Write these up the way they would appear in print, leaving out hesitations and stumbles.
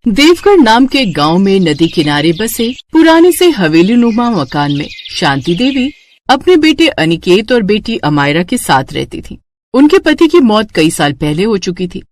देवगढ़ नाम के गांव में नदी किनारे बसे पुराने से हवेली नुमा मकान में शांति देवी अपने बेटे अनिकेत और बेटी अमायरा के साथ रहती थी। उनके पति की मौत कई साल पहले हो चुकी थी।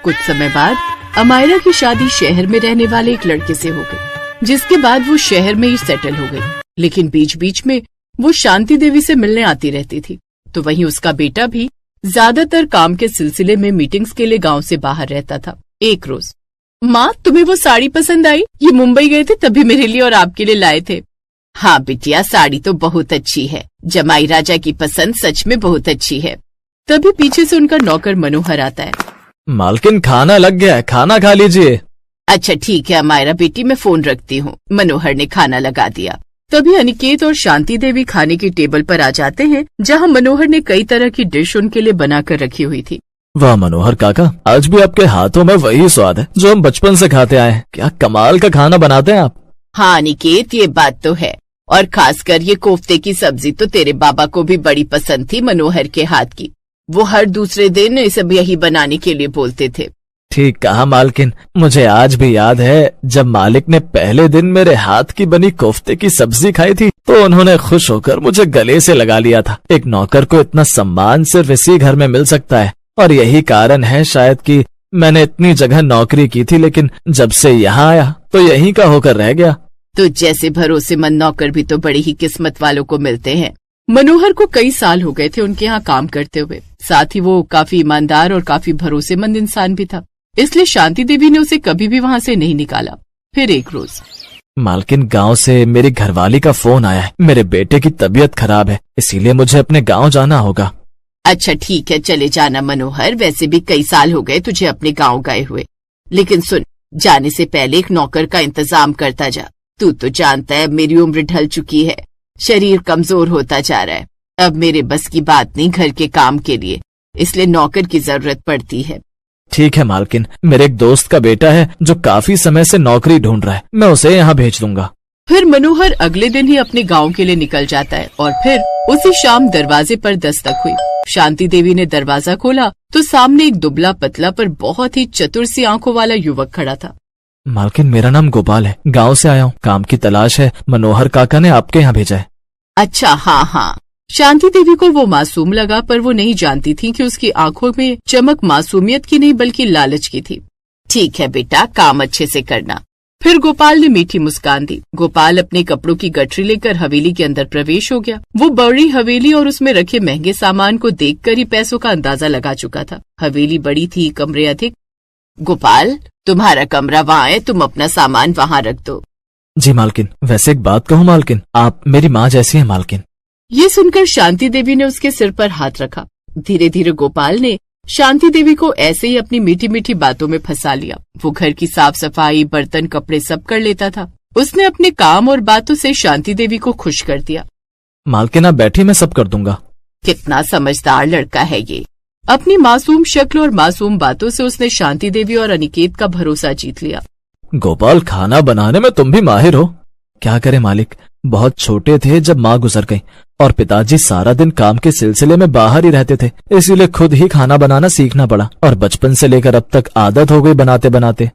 कुछ समय बाद अमायरा की शादी शहर में रहने वाले एक लड़के से हो गई, जिसके बाद वो शहर में ही सेटल हो गई। लेकिन बीच बीच में वो शांति देवी से मिलने आती रहती थी। तो वहीं उसका बेटा भी ज्यादातर काम के सिलसिले में मीटिंग्स के लिए गाँव से बाहर रहता था। एक रोज, माँ तुम्हें वो साड़ी पसंद आई? ये मुंबई गए थे तभी मेरे लिए और आपके लिए लाए थे। हाँ बिटिया, साड़ी तो बहुत अच्छी है। जमाई राजा की पसंद सच में बहुत अच्छी है। तभी पीछे से उनका नौकर मनोहर आता है। मालकिन खाना लग गया है, खाना खा लीजिए। अच्छा ठीक है अमायरा बेटी, मैं फोन रखती हूँ। मनोहर ने खाना लगा दिया। तभी अनिकेत और शांति देवी खाने की टेबल पर आ जाते हैं, जहाँ मनोहर ने कई तरह की डिश उनके लिए बनाकर रखी हुई थी। वाह मनोहर काका, आज भी आपके हाथों में वही स्वाद है जो हम बचपन से खाते आए हैं। क्या कमाल का खाना बनाते हैं आप। हाँ अनिकेत, ये बात तो है। और खासकर ये कोफ्ते की सब्जी तो तेरे बाबा को भी बड़ी पसंद थी मनोहर के हाथ की। वो हर दूसरे दिन ये सब यही बनाने के लिए बोलते थे। ठीक कहा मालकिन, मुझे आज भी याद है जब मालिक ने पहले दिन मेरे हाथ की बनी कोफ्ते की सब्जी खाई थी तो उन्होंने खुश होकर मुझे गले से लगा लिया था। एक नौकर को इतना सम्मान सिर्फ इसी घर में मिल सकता है, और यही कारण है शायद कि मैंने इतनी जगह नौकरी की थी, लेकिन जब से यहाँ आया तो यहीं का होकर रह गया। तो जैसे भरोसेमंद नौकर भी तो बड़ी ही किस्मत वालों को मिलते हैं। मनोहर को कई साल हो गए थे उनके यहाँ काम करते हुए। साथ ही वो काफी ईमानदार और काफी भरोसेमंद इंसान भी था, इसलिए शांति देवी ने उसे कभी भी वहाँ से नहीं निकाला। फिर एक रोज, मालकिन गांव से मेरी घरवाली का फोन आया है। मेरे बेटे की तबीयत खराब है, इसीलिए मुझे अपने गांव जाना होगा। अच्छा ठीक है, चले जाना मनोहर। वैसे भी कई साल हो गए तुझे अपने गांव गए हुए। लेकिन सुन, जाने से पहले एक नौकर का इंतजाम करता जा। तू तो जानता है मेरी उम्र ढल चुकी है, शरीर कमजोर होता जा रहा है। अब मेरे बस की बात नहीं घर के काम के लिए, इसलिए नौकर की जरूरत पड़ती है। ठीक है मालकिन, मेरे एक दोस्त का बेटा है जो काफी समय से नौकरी ढूंढ रहा है, मैं उसे यहाँ भेज दूंगा। फिर मनोहर अगले दिन ही अपने गांव के लिए निकल जाता है और फिर उसी शाम दरवाजे पर दस्तक हुई। शांति देवी ने दरवाजा खोला तो सामने एक दुबला पतला पर बहुत ही चतुर सी आंखों वाला युवक खड़ा था। मालकिन मेरा नाम गोपाल है, गांव से आया हूँ, काम की तलाश है। मनोहर काका ने आपके यहाँ भेजा है। अच्छा हाँ। शांति देवी को वो मासूम लगा, पर वो नहीं जानती थी कि उसकी आंखों में चमक मासूमियत की नहीं बल्कि लालच की थी। ठीक है बेटा, काम अच्छे से करना। फिर गोपाल ने मीठी मुस्कान दी। गोपाल अपने कपड़ों की गठरी लेकर हवेली के अंदर प्रवेश हो गया। वो बड़ी हवेली और उसमें रखे महंगे सामान को देखकर ही पैसों का अंदाजा लगा चुका था। हवेली बड़ी थी, कमरे अधिक। गोपाल, तुम्हारा कमरा वहाँ है, तुम अपना सामान वहाँ रख दो। जी मालकिन। वैसे एक बात कहूँ मालकिन, आप मेरी माँ जैसी है मालकिन। ये सुनकर शांति देवी ने उसके सिर पर हाथ रखा। धीरे धीरे गोपाल ने शांति देवी को ऐसे ही अपनी मीठी मीठी बातों में फंसा लिया। वो घर की साफ सफाई, बर्तन, कपड़े सब कर लेता था। उसने अपने काम और बातों से शांति देवी को खुश कर दिया। मालकिन आप बैठी, मैं सब कर दूंगा। कितना समझदार लड़का है ये। अपनी मासूम शक्ल और मासूम बातों से उसने शांति देवी और अनिकेत का भरोसा जीत लिया। गोपाल, खाना बनाने में तुम भी माहिर हो। क्या करे मालिक, बहुत छोटे थे जब माँ गुजर गई और पिताजी सारा दिन काम के सिलसिले में बाहर ही रहते थे, इसीलिए खुद ही खाना बनाना सीखना पड़ा और बचपन से लेकर अब तक आदत हो गई बनाते बनाते।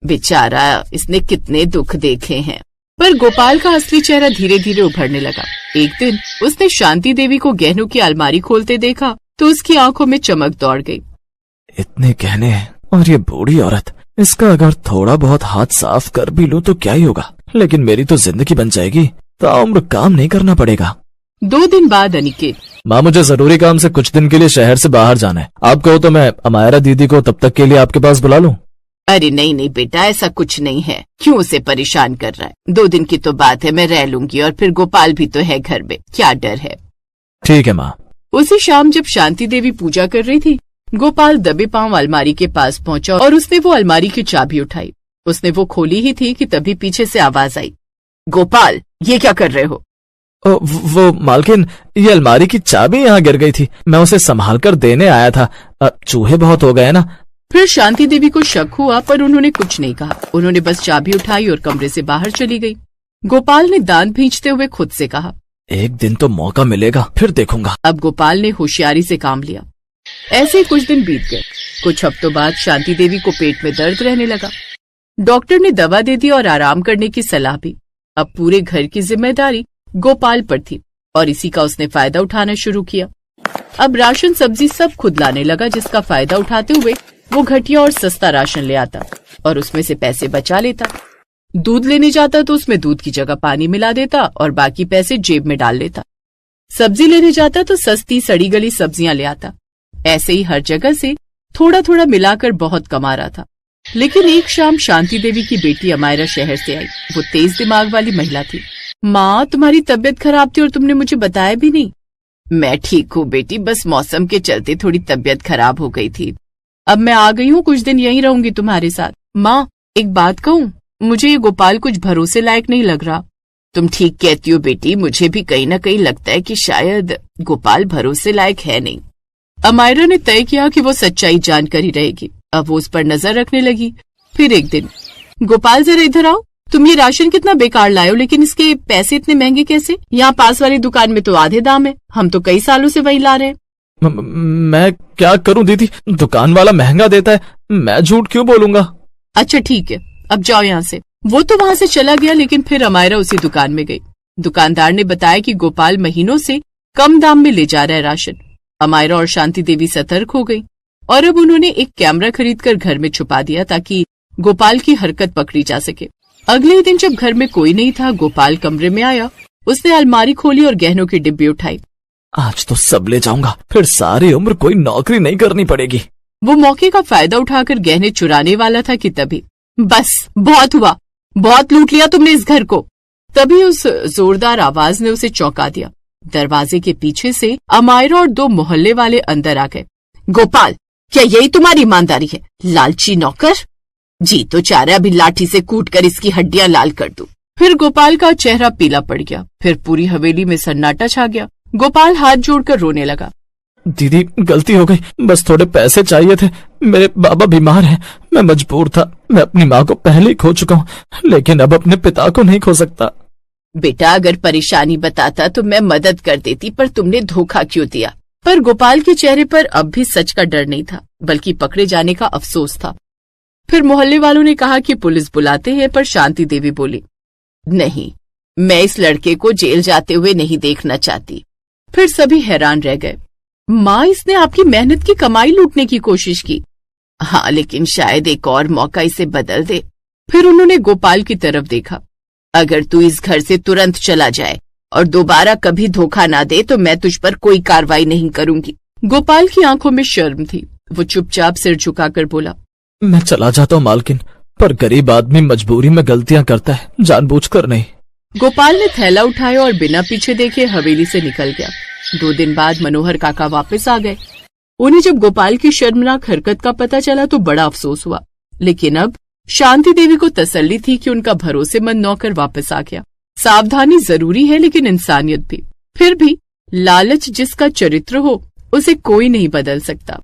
बेचारा, इसने कितने दुख देखे हैं। पर गोपाल का असली चेहरा धीरे धीरे उभरने लगा। एक दिन उसने शांति देवी को गहनों की अलमारी खोलते देखा तो उसकी आंखों में चमक दौड़ गई। इतने गहने हैं और ये बूढ़ी औरत, इसका अगर थोड़ा बहुत हाथ साफ कर भी लूं तो क्या ही होगा, लेकिन मेरी तो जिंदगी बन जाएगी, ताउम्र काम नहीं करना पड़ेगा। 2 दिन बाद अनिकेत, माँ मुझे जरूरी काम से कुछ दिन के लिए शहर से बाहर जाना है। आप कहो तो मैं अमायरा दीदी को तब तक के लिए आपके पास बुला लूं। अरे नहीं बेटा, ऐसा कुछ नहीं है। क्यों उसे परेशान कर रहा है? 2 दिन की तो बात है, मैं रह लूंगी और फिर गोपाल भी तो है घर में, क्या डर है। ठीक है माँ। उसी शाम जब शांति देवी पूजा कर रही थी, गोपाल दबे पांव अलमारी के पास पहुंचा और उसने वो अलमारी की चाबी उठाई। उसने वो खोली ही थी कि तभी पीछे से आवाज आई, गोपाल ये क्या कर रहे हो? वो मालकिन, ये अलमारी की चाबी यहाँ गिर गई थी, मैं उसे संभाल कर देने आया था। चूहे बहुत हो गए ना। फिर शांति देवी को शक हुआ, पर उन्होंने कुछ नहीं कहा। उन्होंने बस चाबी उठाई और कमरे से बाहर चली गई। गोपाल ने दांत भींचते हुए खुद से कहा, एक दिन तो मौका मिलेगा, फिर देखूंगा। अब गोपाल ने होशियारी से काम लिया। ऐसे ही कुछ दिन बीत गए। कुछ हफ्तों बाद शांति देवी को पेट में दर्द रहने लगा। डॉक्टर ने दवा दे दी और आराम करने की सलाह भी। अब पूरे घर की जिम्मेदारी गोपाल पर थी और इसी का उसने फायदा उठाना शुरू किया। अब राशन सब्जी सब खुद लाने लगा, जिसका फायदा उठाते हुए वो घटिया और सस्ता राशन ले आता और उसमें से पैसे बचा लेता। दूध लेने जाता तो उसमें दूध की जगह पानी मिला देता और बाकी पैसे जेब में डाल लेता। सब्जी लेने जाता तो सस्ती सड़ी गली सब्जियां ले आता। ऐसे ही हर जगह से थोड़ा थोड़ा मिलाकर बहुत कमा रहा था। लेकिन एक शाम शांति देवी की बेटी अमायरा शहर से आई। वो तेज दिमाग वाली महिला थी। माँ, तुम्हारी तबीयत खराब थी और तुमने मुझे बताया भी नहीं। मैं ठीक हूँ बेटी, बस मौसम के चलते थोड़ी तबीयत खराब हो गई थी। अब मैं आ गई हूँ, कुछ दिन यहीं रहूंगी तुम्हारे साथ। माँ, एक बात कहूँ, मुझे ये गोपाल कुछ भरोसे लायक नहीं लग रहा। तुम ठीक कहती हो बेटी, मुझे भी कहीं न कहीं लगता है कि शायद गोपाल भरोसे लायक है नहीं। अमायरा ने तय किया कि वो सच्चाई जानकर ही रहेगी। अब वो उस पर नजर रखने लगी। फिर एक दिन, गोपाल जरा इधर आओ, तुम ये राशन कितना बेकार लाए हो, लेकिन इसके पैसे इतने महंगे कैसे? यहाँ पास वाली दुकान में तो आधे दाम है, हम तो कई सालों से वही ला रहे हैं। मैं क्या करूं दीदी, दुकान वाला महंगा देता है, मैं झूठ क्यों बोलूंगा। अच्छा ठीक है, अब जाओ यहाँ से। वो तो वहाँ से चला गया, लेकिन फिर अमायरा उसी दुकान में गई। दुकानदार ने बताया कि गोपाल महीनों से कम दाम में ले जा रहा है राशन। अमायरा और शांति देवी सतर्क हो गई और अब उन्होंने एक कैमरा खरीदकर घर में छुपा दिया ताकि गोपाल की हरकत पकड़ी जा सके। अगले ही दिन जब घर में कोई नहीं था, गोपाल कमरे में आया। उसने अलमारी खोली और गहनों की डिब्बी उठाई। आज तो सब ले जाऊंगा, फिर सारी उम्र कोई नौकरी नहीं करनी पड़ेगी। वो मौके का फायदा उठाकर गहने चुराने वाला था कि तभी, बस बहुत हुआ, बहुत लूट लिया तुमने इस घर को। तभी उस जोरदार आवाज ने उसे चौंका दिया। दरवाजे के पीछे से अमायरा और दो मोहल्ले वाले अंदर आ गए। गोपाल, क्या यही तुम्हारी ईमानदारी है? लालची नौकर, जी तो चाह रहा अभी लाठी से कूटकर इसकी हड्डियां लाल कर दूं। फिर गोपाल का चेहरा पीला पड़ गया। फिर पूरी हवेली में सन्नाटा छा गया। गोपाल हाथ जोड़कर रोने लगा। दीदी, गलती हो गई, बस थोड़े पैसे चाहिए थे। मेरे बाबा बीमार हैं, मैं मजबूर था। मैं अपनी माँ को पहले ही खो चुका हूँ, लेकिन अब अपने पिता को नहीं खो सकता। बेटा, अगर परेशानी बताता तो मैं मदद कर देती, पर तुमने धोखा क्यों दिया? पर गोपाल के चेहरे पर अब भी सच का डर नहीं था, बल्कि पकड़े जाने का अफसोस था। फिर मोहल्ले वालों ने कहा कि पुलिस बुलाते हैं, पर शांति देवी बोली, नहीं, मैं इस लड़के को जेल जाते हुए नहीं देखना चाहती। फिर सभी हैरान रह गए। माँ, इसने आपकी मेहनत की कमाई लूटने की कोशिश की। हाँ, लेकिन शायद एक और मौका इसे बदल दे। फिर उन्होंने गोपाल की तरफ देखा। अगर तू इस घर से तुरंत चला जाए और दोबारा कभी धोखा ना दे तो मैं तुझ पर कोई कार्रवाई नहीं करूंगी। गोपाल की आंखों में शर्म थी। वो चुपचाप सिर झुकाकर बोला, मैं चला जाता हूँ मालकिन, पर गरीब आदमी मजबूरी में गलतियां करता है, जानबूझकर नहीं। गोपाल ने थैला उठाया और बिना पीछे देखे हवेली से निकल गया। 2 दिन बाद मनोहर काका वापस आ गए। उन्हें जब गोपाल की शर्मनाक हरकत का पता चला तो बड़ा अफसोस हुआ, लेकिन अब शांति देवी को तसल्ली थी कि उनका भरोसेमंद नौकर वापस आ गया। सावधानी जरूरी है, लेकिन इंसानियत भी। फिर भी लालच जिसका चरित्र हो, उसे कोई नहीं बदल सकता।